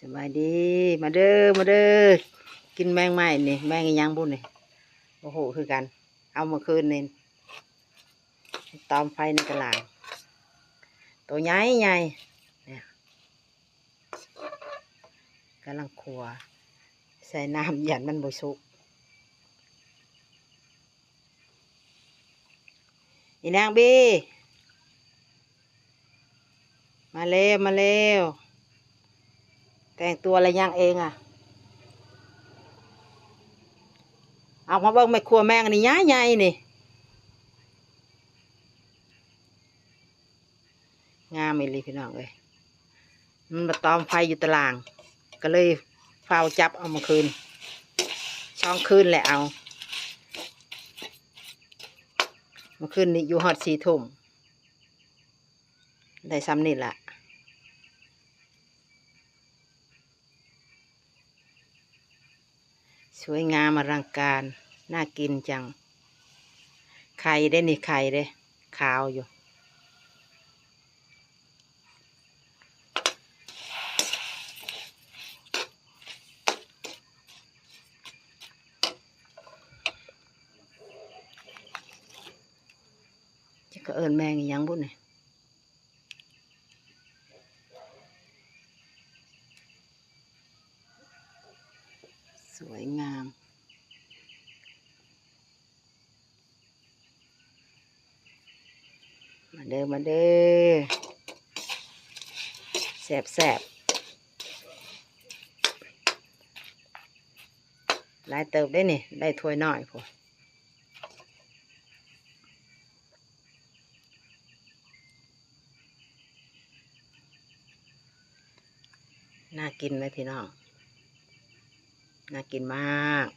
สบายดีมาเด้อมาเด้อกินแมงไม้นี่แมงอีหยังบุญนี่โอ้โหคือกันเอามาคืนนี่ตอมไฟในตลาดตัวใหญ่ใหญ่เนี่ยกำลังขัวใส่น้ำหยันมันบุสุกอีนางบีมาเร็วมาเร็วแต่งตัวอะไรย่างเองอ่ะเอามาเบิ่งไม่ครัวแมงอันนี้ย้ายใหญ่นี่งามเลยพี่น้องเลยมันมาตอมไฟอยู่ตารางก็เลยเฝ้าจับเอามาคืนช่องคืนแหละเอามาคืนนี่อยู่ฮอด4 ทุ่มได้ซ้ำนี่แหละสวยงามอลังการน่ากินจังไข่ได้นี่ไข่เด้ขาวอยู่จะก็เอิญแมงอีหยังบุญนี่สวยงามมาเด้อมาเด้อแสบแสบลายเติบได้นี่ได้ถ้วยน้อยพอน่ากินไหมพี่น้องน่ากินมาก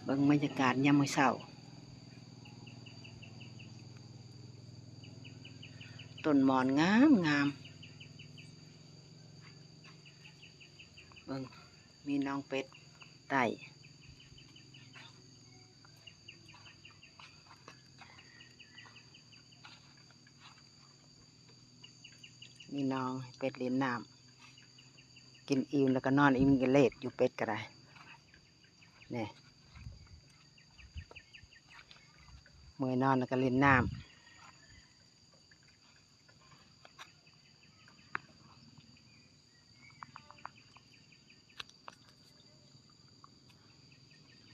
เบิ่งบรรยากาศยามมื้อเช้าต้นหมอนงามงามเบิ่งมีน้องเป็ดไต่มีน้องเป็ดเลี้ยงน้ำกินอิ่มแล้วก็นอนอิ่มกันเล็ดอยู่เป็ดก็ได้เนี่ยเมื่อนอนแล้วก็เล่นน้ำ